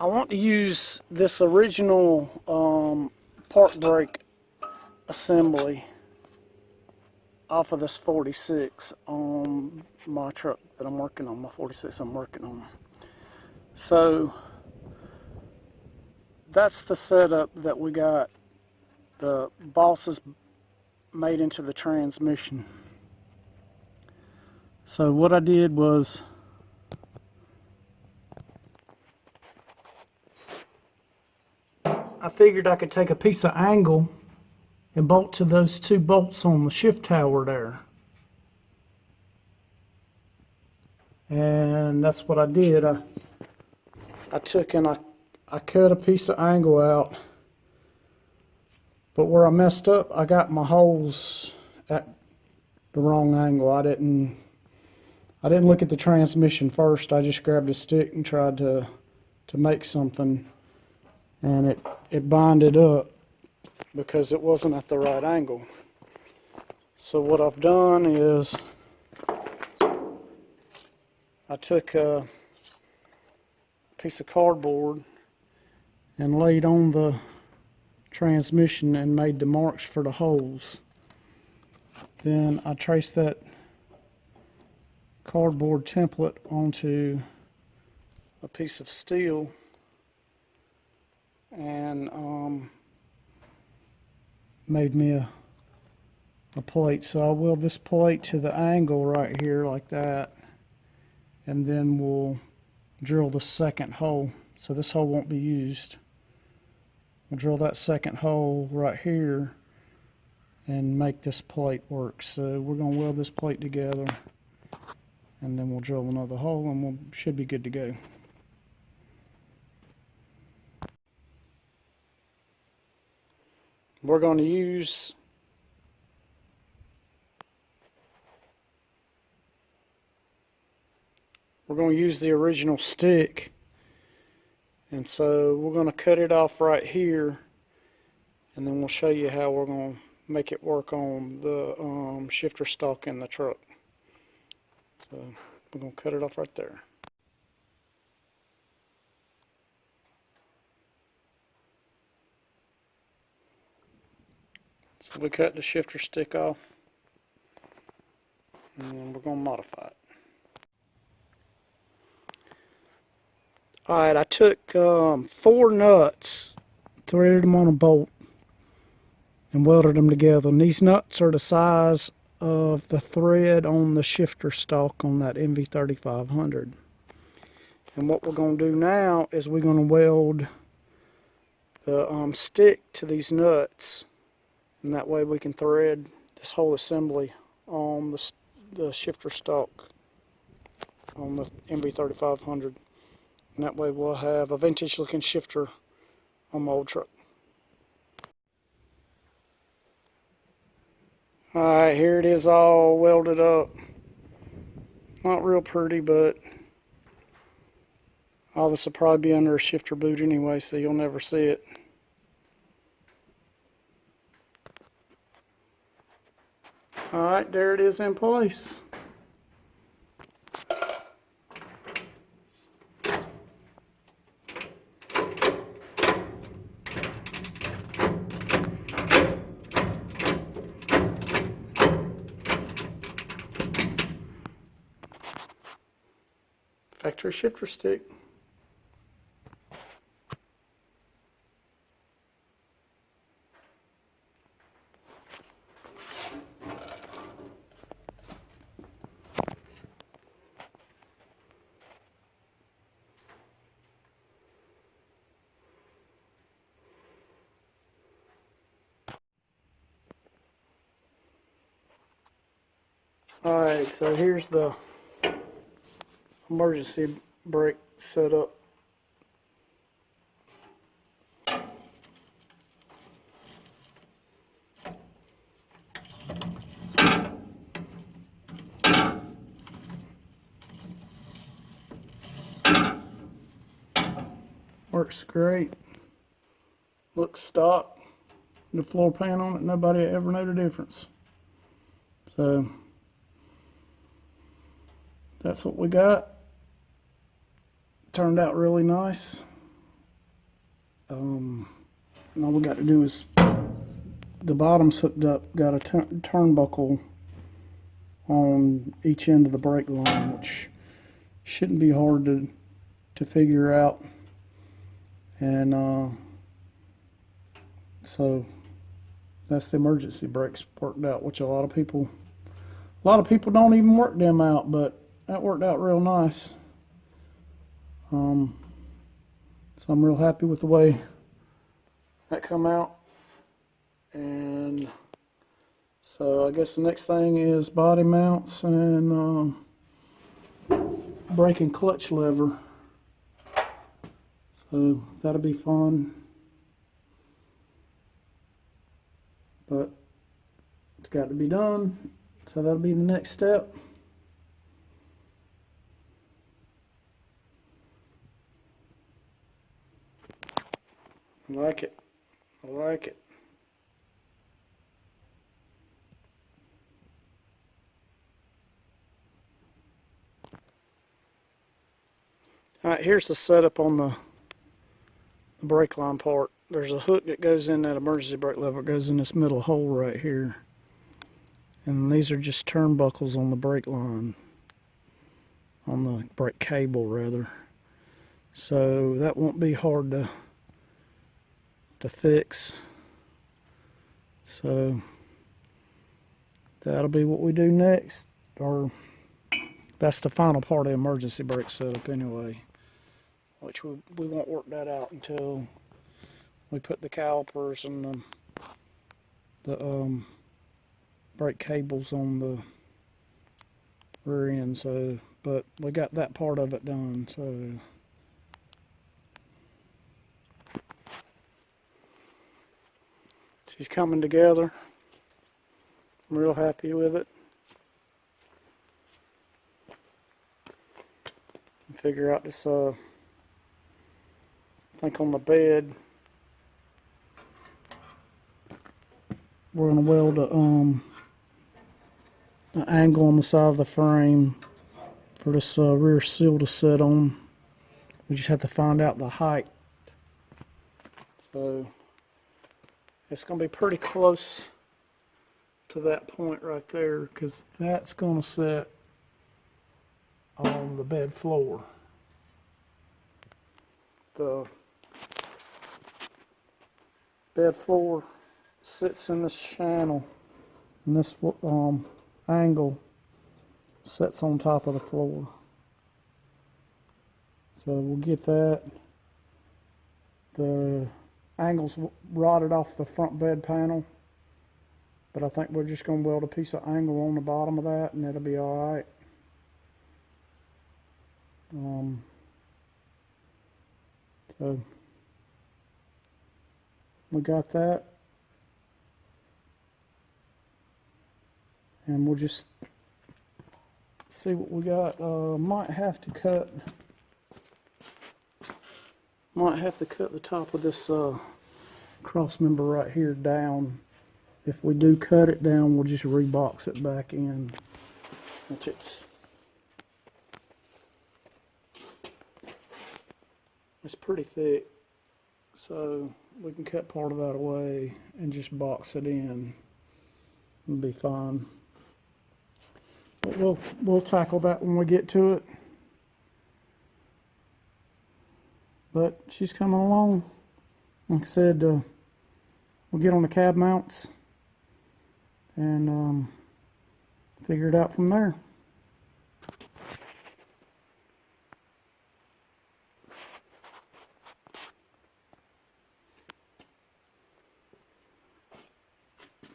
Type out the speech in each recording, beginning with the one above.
I want to use this original park brake assembly off of this 46 on my truck that I'm working on, my 46 I'm working on. So that's the setup that we got. The bosses made into the transmission. So what I did was I figured I could take a piece of angle and bolt to those two bolts on the shift tower there. And that's what I did. I took and I cut a piece of angle out. But where I messed up, I got my holes at the wrong angle. I didn't look at the transmission first. I just grabbed a stick and tried to make something, and it binded up because it wasn't at the right angle. So what I've done is I took a piece of cardboard and laid on the transmission and made the marks for the holes. Then I traced that cardboard template onto a piece of steel and made me a plate. So I weld this plate to the angle right here like that, and then we'll drill the second hole. So this hole won't be used. We'll drill that second hole right here and make this plate work. So we're going to weld this plate together, and then we'll drill another hole, and we should be good to go. We're going to use the original stick, and so we're going to cut it off right here, and then we'll show you how we're going to make it work on the shifter stalk in the truck. So we're going to cut it off right there. So we cut the shifter stick off, and we're going to modify it. Alright, I took 4 nuts, threaded them on a bolt, and welded them together. And these nuts are the size of the thread on the shifter stalk on that MV3500. And what we're going to do now is we're going to weld the stick to these nuts, and that way we can thread this whole assembly on the shifter stalk on the MV3500. And that way we'll have a vintage looking shifter on my old truck. Alright, here it is all welded up. Not real pretty, but all this will probably be under a shifter boot anyway, so you'll never see it. Alright, there it is in place. Factory shifter stick. Alright, so here's the emergency brake setup. Works great. Looks stock. The floor pan on it, nobody ever know the difference. So that's what we got. Turned out really nice. And all we got to do is, the bottom's hooked up, got a turnbuckle on each end of the brake line, which shouldn't be hard to figure out. And so that's the emergency brakes worked out, which a lot of people don't even work them out, but that worked out real nice. So I'm real happy with the way that come out. And so I guess the next thing is body mounts and brake and clutch lever. So that'll be fun. But it's got to be done. So that'll be the next step. I like it. I like it. Alright, here's the setup on the brake line part. There's a hook that goes in that emergency brake lever. It goes in this middle hole right here. And these are just turnbuckles on the brake line. On the brake cable, rather. So that won't be hard to fix. So that'll be what we do next. Or that's the final part of the emergency brake setup anyway. Which we won't work that out until we put the calipers and the brake cables on the rear end. So, but we got that part of it done. So she's coming together. I'm real happy with it. Figure out this I think on the bed we're gonna weld an angle on the side of the frame for this rear seal to sit on. We just have to find out the height. So it's gonna be pretty close to that point right there, because that's gonna sit on the bed floor. The bed floor sits in this channel, and this angle sits on top of the floor. So we'll get that. The angle's rotted off the front bed panel, but I think we're just going to weld a piece of angle on the bottom of that, and it'll be all right. So we got that, and we'll just see what we got. Might have to cut the top of this cross member right here down. If we do cut it down, we'll just rebox it back in, which it's pretty thick, so we can cut part of that away and just box it in. It'll be fine. But we'll tackle that when we get to it. But she's coming along. Like I said, we'll get on the cab mounts and figure it out from there.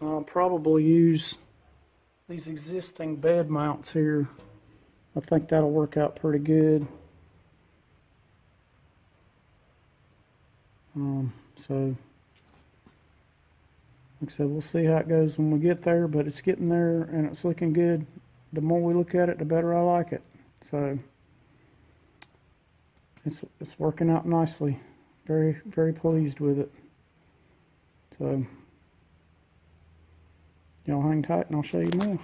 I'll probably use these existing bed mounts here. I think that'll work out pretty good. So, like I said, we'll see how it goes when we get there, but it's getting there and it's looking good. The more we look at it, the better I like it. So, it's working out nicely. Very, very pleased with it. So, y'all hang tight and I'll show you more.